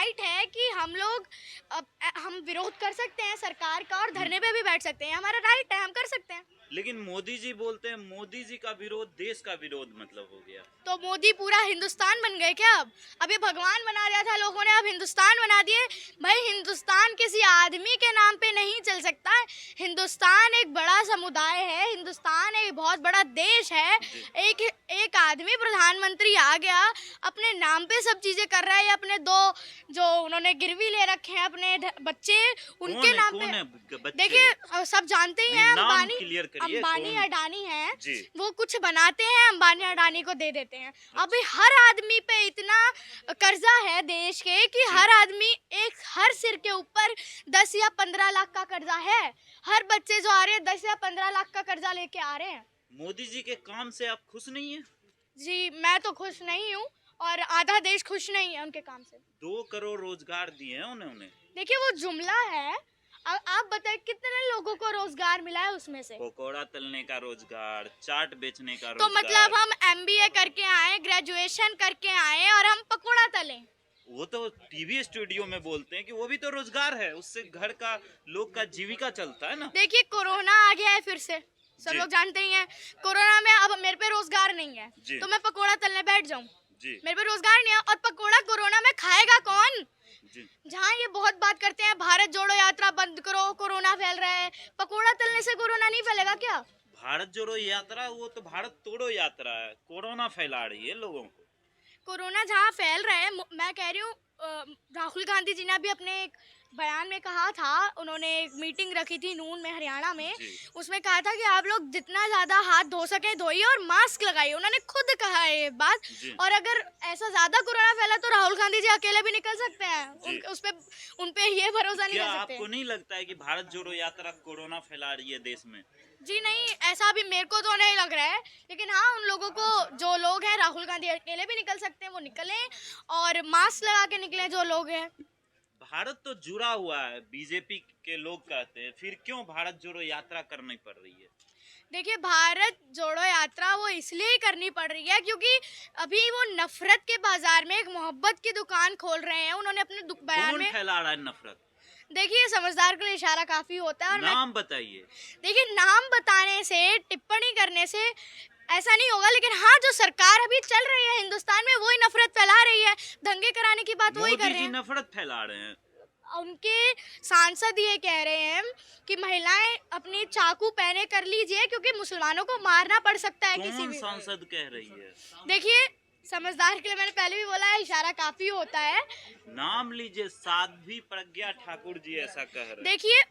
Right है कि हम लोग हम विरोध कर सकते हैं सरकार का और धरने पे भी बैठ सकते हैं, हमारा राइट है, हम कर सकते हैं। लेकिन मोदी जी बोलते हैं मोदी जी का विरोध देश का विरोध मतलब हो गया। तो मोदी पूरा हिंदुस्तान बन गए क्या? अब ये भगवान बना दिया था लोगों ने, अब हिंदुस्तान बना दिए। भाई हिंदुस्तान किसी आदमी के नाम पे नहीं चल सकता है। हिंदुस्तान एक बड़ा समुदाय है, हिंदुस्तान एक बहुत बड़ा देश है। एक एक आदमी प्रधानमंत्री आ गया, अपने नाम पे सब चीजें कर रहा है। अपने दो जो उन्होंने गिरवी ले रखे हैं अपने बच्चे, उनके नाम पे बच्चे? देखिए सब जानते ही हैं, नाम अंबानी क्लियर करिए, अंबानी कौन? अडानी है, जी। वो कुछ बनाते हैं, अंबानी अडानी को दे देते हैं। अभी हर आदमी पे इतना कर्जा है देश के कि हर आदमी हर सिर के ऊपर 10 या 15 लाख का कर्जा है। हर बच्चे जो आ रहे हैं 10 या 15 लाख का कर्जा लेके आ रहे हैं। मोदी जी के काम से आप खुश नहीं है? जी मैं तो खुश नहीं हूँ और आधा देश खुश नहीं है उनके काम से। 2 करोड़ रोजगार दिए हैं उन्होंने। देखिए वो जुमला है, आप बताएं कितने लोगों को रोजगार मिला है उसमें से? पकौड़ा तलने का रोजगार, चाट बेचने का तो रोजगार। मतलब हम MBA करके आए, ग्रेजुएशन करके आए और हम पकौड़ा तलें? वो तो टीवी स्टूडियो में बोलते हैं कि वो भी तो रोजगार है, उससे घर का लोग का जीविका चलता है ना। देखिए कोरोना आ गया है फिर से, सब लोग जानते ही हैं। कोरोना में अब मेरे पे रोजगार नहीं है तो मैं पकोड़ा तलने बैठ जाऊं? मेरे पे रोजगार नहीं है और पकोड़ा कोरोना में खाएगा कौन? जहाँ ये बहुत बात करते हैं भारत जोड़ो यात्रा बंद करो, कोरोना फैल रहा है, पकोड़ा तलने से कोरोना नहीं फैलेगा क्या? भारत जोड़ो यात्रा वो तो भारत तोड़ो यात्रा है, कोरोना फैला रही है लोगों को। कोरोना जहाँ फैल रहा है, मैं कह रही हूँ राहुल गांधी जी ने अभी अपने एक बयान में कहा था, उन्होंने एक मीटिंग रखी थी नून में हरियाणा में, उसमें कहा था कि आप लोग जितना ज़्यादा हाथ धो सके धोइए और मास्क लगाइए। उन्होंने खुद कहा है ये बात। और अगर ऐसा ज़्यादा कोरोना फैला तो राहुल गांधी जी अकेले भी निकल सकते हैं, उन पे ये भरोसा नहीं कर सकते। आपको नहीं लगता है कि भारत जोड़ो यात्रा कोरोना फैला रही है देश में? जी नहीं, ऐसा भी मेरे को तो नहीं लग रहा है, लेकिन हाँ उन लोगों को, जो लोग हैं, राहुल गांधी अकेले भी निकल सकते हैं, वो निकलें और मास्क लगा के निकलें जो लोग हैं। भारत तो जुड़ा हुआ है, बीजेपी के लोग कहते हैं, फिर क्यों भारत जोड़ो यात्रा करनी पड़ रही है? देखिए भारत जोड़ो यात्रा वो इसलिए ही करनी पड़ रही है क्योंकि अभी वो नफरत के बाजार में एक मोहब्बत की दुकान खोल रहे हैं। उन्होंने अपने बयान में, कौन फैला रहा है नफरत? देखिए समझदार के लिए इशारा काफी होता है। और नाम बताइए। देखिए नाम बताने से, टिप्पणी करने से ऐसा नहीं होगा, लेकिन हाँ जो सरकार अभी चल रही है हिंदुस्तान में वही नफरत फैला रही है, दंगे कराने की बात वही कर रहे हैं। नफरत फैला रहे हैं। उनके सांसद ये कह रहे हैं कि महिलाएं अपनी चाकू पहने कर लीजिए क्योंकि मुसलमानों को मारना पड़ सकता है। किसी भी सांसद कह रही है? देखिए समझदार के लिए मैंने पहले भी बोला है, इशारा काफी होता है। नाम लीजिए, साध्वी प्रज्ञा ठाकुर जी ऐसा कह रहे हैं। देखिए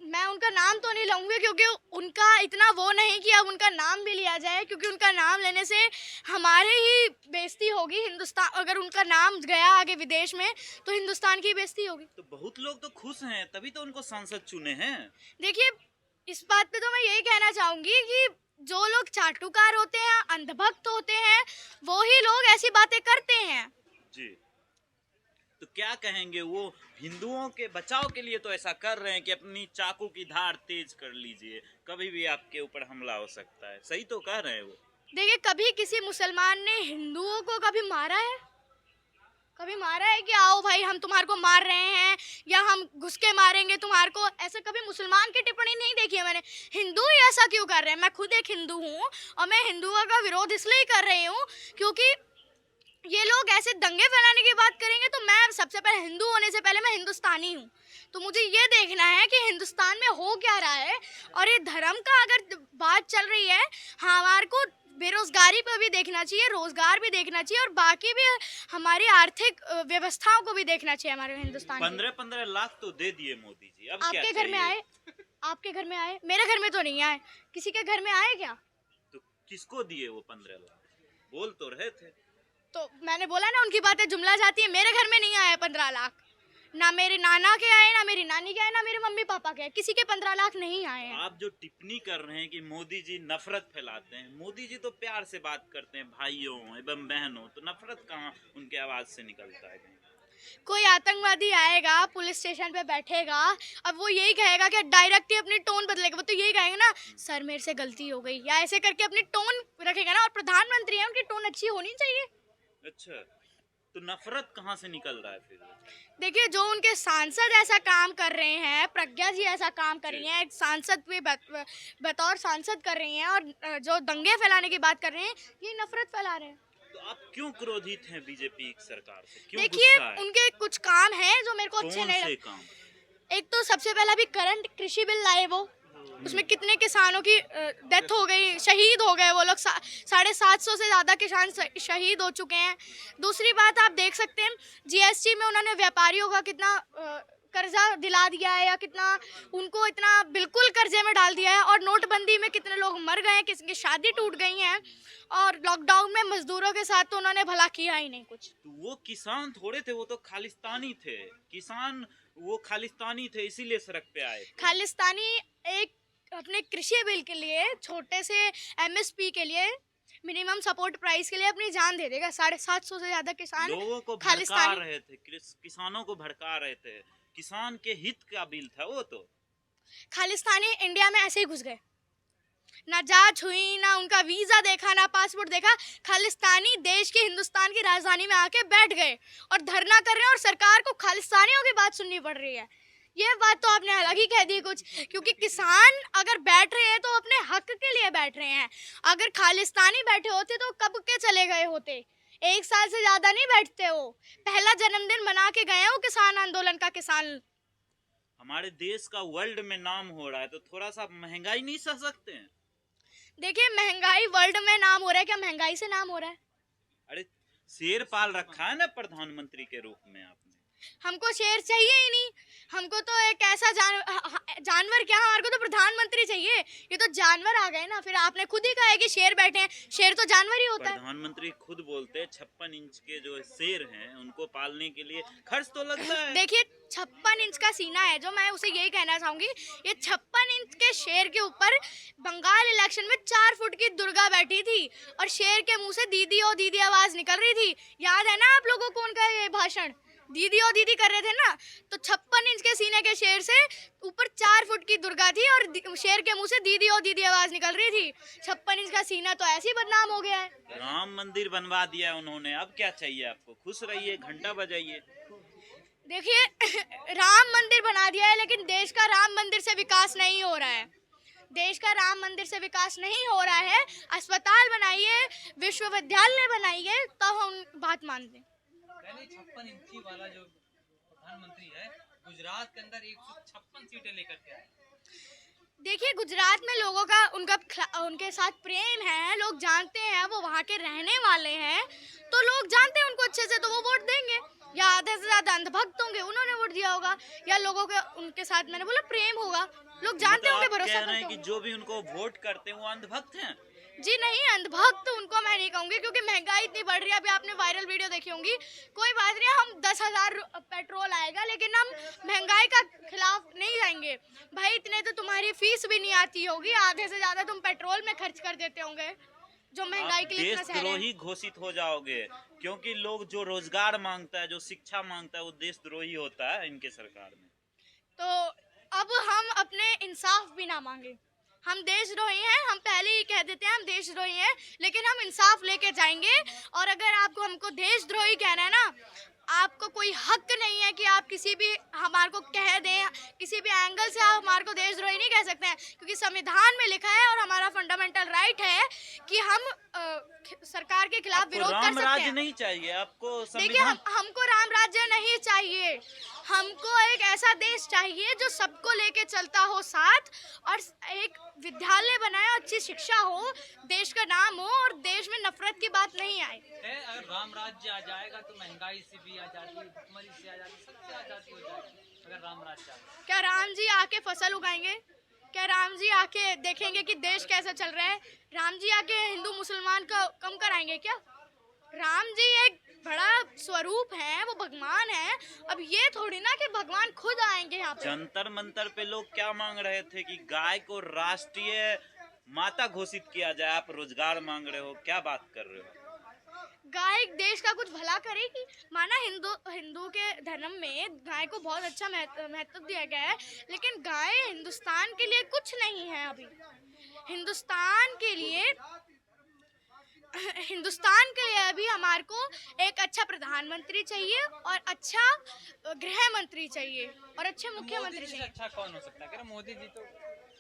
मैं उनका नाम तो नहीं लूंगी क्योंकि उनका इतना वो नहीं कि अब उनका नाम भी लिया जाए, क्योंकि उनका नाम लेने से हमारे ही बेइज्जती होगी। हिंदुस्तान, अगर उनका नाम गया आगे विदेश में तो हिंदुस्तान की बेइज्जती होगी। तो बहुत लोग तो खुश हैं, तभी तो उनको सांसद चुने हैं। देखिए इस बात पे तो मैं यही कहना चाहूंगी कि जो लोग चाटुकार होते हैं, अंधभक्त होते हैं, वो ही लोग ऐसी बातें करते हैं। जी, तो क्या कहेंगे? वो हिंदुओं के बचाव के लिए तो ऐसा कर रहे हैं कि अपनी चाकू की धार तेज कर लीजिए, कभी भी आपके ऊपर हमला हो सकता है। सही तो कह रहे हैं वो। देखिए कभी किसी मुसलमान ने हिंदुओं को कभी मारा है? कभी मारा है कि आओ भाई हम तुम्हारे को मार रहे हैं या हम घुस के मारेंगे तुम्हारे को? ऐसा कभी मुसलमान की टिप्पणी नहीं देखी है मैंने। हिंदू ही ऐसा क्यों कर रहे हैं? मैं खुद एक हिंदू हूँ और मैं हिंदुओं का विरोध इसलिए कर रही हूँ क्योंकि ये लोग ऐसे दंगे फैलाने की बात करेंगे तो मैं सबसे पहले, हिंदू होने से पहले मैं हिंदुस्तानी हूँ, तो मुझे ये देखना है कि हिंदुस्तान में हो क्या रहा है। और ये धर्म का अगर बात चल रही है, हमारे को बेरोजगारी पर भी देखना चाहिए, रोजगार भी देखना चाहिए और बाकी भी हमारी आर्थिक व्यवस्थाओं को भी देखना चाहिए हमारे हिंदुस्तान। 15-15 लाख तो दे दिए मोदी जी, अब आपके घर में आए? आपके घर में आए? मेरे घर में तो नहीं आए। किसी के घर में आए क्या? तो किसको दिए वो 15 लाख? बोल तो रहे थे। तो मैंने बोला ना उनकी बातें जुमला जाती है। मेरे घर में नहीं आया 15 लाख, ना मेरे नाना के आए, ना मेरी नानी के आए, ना मेरे मम्मी पापा के आए, किसी के 15 लाख नहीं आए हैं। आप जो टिप्पणी कर रहे हैं कि मोदी जी नफरत फैलाते हैं, मोदी जी तो प्यार से बात करते हैं भाइयों एवं बहनों, तो नफरत कहाँ उनके आवाज से निकलता है? कोई आतंकवादी आएगा, पुलिस स्टेशन पे बैठेगा, अब वो यही कहेगा कि डायरेक्ट ही अपनी टोन बदलेगा। वो तो यही कहेगा ना, सर मेरे से गलती हो गई, या ऐसे करके अपनी टोन रखेगा ना। और प्रधानमंत्री है, उनकी टोन अच्छी होनी चाहिए। अच्छा, तो नफरत कहाँ से निकल रहा है फिर? देखिए, जो उनके सांसद ऐसा काम कर रहे हैं, प्रज्ञा जी ऐसा काम कर रही हैं, एक सांसद भी बतौर सांसद कर रही हैं, और जो दंगे फैलाने की बात कर रहे हैं, ये नफरत फैला रहे हैं। तो आप क्यों क्रोधित हैं बीजेपी सरकार से? क्यों देखिए, गुस्सा है? उनके कुछ काम हैं जो मेरे को अच्छे कौन नहीं से लगे। काम? एक तो सबसे पहला भी करंट कृषि बिल लाए वो, उसमें कितने किसानों की डेथ हो गई, शहीद हो गए वो लोग, 750 से ज़्यादा किसान शहीद हो चुके हैं। दूसरी बात आप देख सकते हैं, जीएसटी में उन्होंने व्यापारियों का कितना कर्जा दिला दिया है, या कितना उनको इतना बिल्कुल कर्जे में डाल दिया है, और नोटबंदी में कितने लोग मर गए हैं, किसी की शादी टूट गई हैं, और लॉकडाउन में मजदूरों के साथ तो उन्होंने भला किया ही नहीं कुछ। तो वो किसान थोड़े थे, वो तो खालिस्तानी थे। किसान वो खालिस्तानी थे, इसीलिए सड़क पे आए थे। खालिस्तानी एक अपने कृषि बिल के लिए, छोटे से एमएसपी के लिए, मिनिमम सपोर्ट प्राइस के लिए अपनी जान दे देगा। 750 से ज्यादा किसान लोगों को भड़का खालिस्तानी रहे थे, किसानों को भड़का रहे थे। किसान के हित का बिल था वो तो। खालिस्तानी इंडिया में ऐसे ही घुस गए, ना जांच हुई, ना उनका वीजा देखा, ना पासपोर्ट देखा। खालिस्तानी देश के, हिंदुस्तान की राजधानी में आके बैठ गए और धरना कर रहे हैं, और सरकार को खालिस्तानियों की बात सुननी पड़ रही है। ये बात तो आपने अलग ही कह दी कुछ, क्योंकि किसान अगर बैठ रहे हैं तो अपने हक के लिए बैठ रहे हैं। अगर खालिस्तानी बैठे होते तो कब के चले गए होते। 1 साल से ज्यादा नहीं बैठते वो, पहला जन्मदिन मना के गए हैं वो किसान आंदोलन का। किसान हमारे देश का वर्ल्ड में नाम हो रहा है, तो थोड़ा सा महंगाई नहीं सह सकते हैं? देखिए, महंगाई वर्ल्ड में नाम हो रहा है, क्या महंगाई से नाम हो रहा है? अरे शेर पाल रखा है ना प्रधानमंत्री के रूप में आपने। हमको शेर चाहिए ही नहीं, हमको तो एक ऐसा जानवर क्या, हमारे को तो प्रधानमंत्री चाहिए। ये तो जानवर आ गए ना। फिर आपने खुद ही कहा है कि शेर बैठे हैं, शेर तो जानवर ही होता है। प्रधानमंत्री खुद बोलते हैं 56 इंच के जो शेर हैं उनको पालने के लिए खर्च तो लगता है। देखिए, 56 इंच का सीना है, जो मैं उसे यही कहना चाहूंगी, ये 56 इंच के शेर के ऊपर बंगाल इलेक्शन में 4 फुट की दुर्गा बैठी थी, और शेर के मुंह से दीदी ओ दीदी आवाज निकल रही थी। याद है ना आप लोगों को उनका ये भाषण, दीदी ओ दीदी कर रहे थे ना? तो 56 इंच के सीने के शेर से ऊपर 4 फुट की दुर्गा थी, और शेर के मुंह से दीदी ओ दीदी आवाज निकल रही थी। 56 इंच का सीना तो ऐसे ही बदनाम हो गया है। राम मंदिर बनवा दिया उन्होंने, अब क्या चाहिए आपको? खुश रहिए, घंटा बजाइए। देखिए, राम मंदिर बना दिया है, लेकिन देश का राम मंदिर से विकास नहीं हो रहा है। देश का राम मंदिर से विकास नहीं हो रहा है। अस्पताल बनाइए, विश्वविद्यालय बनाइए, तब हम बात मानते हैं। 56 इंची वाला जो प्रधानमंत्री है, गुजरात के अंदर 156 सीटें लेकर के आए। देखिए, गुजरात में लोगों का उनके साथ प्रेम है, लोग जानते हैं, वो वहाँ के रहने वाले हैं, तो लोग जानते हैं उनको अच्छे से, तो वो वोट देंगे। या आधे से ज्यादा अंधभक्त होंगे, उन्होंने वोट दिया होगा, या लोगों के उनके साथ, मैंने बोला, प्रेम होगा, लोग जानते होंगे, भरोसा कह रहे हैं करते कि होंगे। जो भी उनको वोट करते हैं वो अंधभक्त हैं। जी नहीं, अंधभक्त उनको मैं नहीं कहूंगी, क्योंकि महंगाई इतनी बढ़ रही है। अभी आपने वायरल वीडियो देखी होंगी। कोई बात नहीं, हम 10,000 पेट्रोल आएगा, लेकिन हम महंगाई का खिलाफ नहीं जाएंगे। भाई, इतने तो तुम्हारी फीस भी नहीं आती होगी, आधे से ज्यादा तुम पेट्रोल में खर्च कर देते होंगे, जो महंगाई के लिए इतना सह रहे हैं। देशद्रोही घोषित हो जाओगे, क्योंकि लोग जो रोजगार मांगता है, जो शिक्षा मांगता है, वो देशद्रोही होता है इनके सरकार में। तो अब हम अपने इंसाफ भी ना मांगे, हम देशद्रोही हैं, हम पहले ही कह देते हैं हम देशद्रोही हैं, लेकिन हम इंसाफ लेके जाएंगे। और अगर आपको हमको देशद्रोही कहना है ना, आपको कोई हक नहीं है कि आप किसी भी हमारे को कह दें, किसी भी एंगल से आप हमारे को देशद्रोही नहीं कह सकते हैं, क्योंकि संविधान में लिखा है और हमारा फंडामेंटल राइट है कि हम सरकार के खिलाफ विरोध कर राम सकते राज्य हैं। नहीं चाहिए आपको? देखिए, हमको राम राज्य नहीं चाहिए, हमको एक ऐसा देश चाहिए जो सबको लेके चलता हो साथ, और एक विद्यालय बनाए, अच्छी शिक्षा हो, देश का नाम हो, और देश में नफरत की बात नहीं आए। अगर राम राज्य आ जाएगा तो महंगाई से भी आजादी, भुखमरी से आजादी, सबसे आजादी हो जाएगी अगर राम राज्य आ जाए। क्या राम जी आके फसल उगाएंगे? क्या राम जी आके देखेंगे कि देश कैसे चल रहा है? राम जी आके हिंदू मुसलमान का कम कराएंगे क्या? राम जी एक बड़ा स्वरूप है, वो भगवान है। अब ये थोड़ी ना कि भगवान खुद आएंगे यहाँ पे। जंतर मंतर पे लोग क्या मांग रहे थे कि गाय को राष्ट्रीय माता घोषित किया जाए, आप रोजगार मांग रहे हो, क्या बात कर रहे हो? गाय देश का कुछ भला करेगी? माना हिंदू के धर्म में गाय को बहुत अच्छा महत्व दिया गया है, लेकिन गाय हिंदुस्तान के लिए कुछ नहीं है। अभी हिंदुस्तान के लिए हिंदुस्तान के लिए अभी हमारे को एक अच्छा प्रधानमंत्री चाहिए और अच्छा गृह मंत्री चाहिए और अच्छे मोदी मुख्यमंत्री जी से चाहिए। अच्छा कौन हो सकता है? कह रहे मोदी जी तो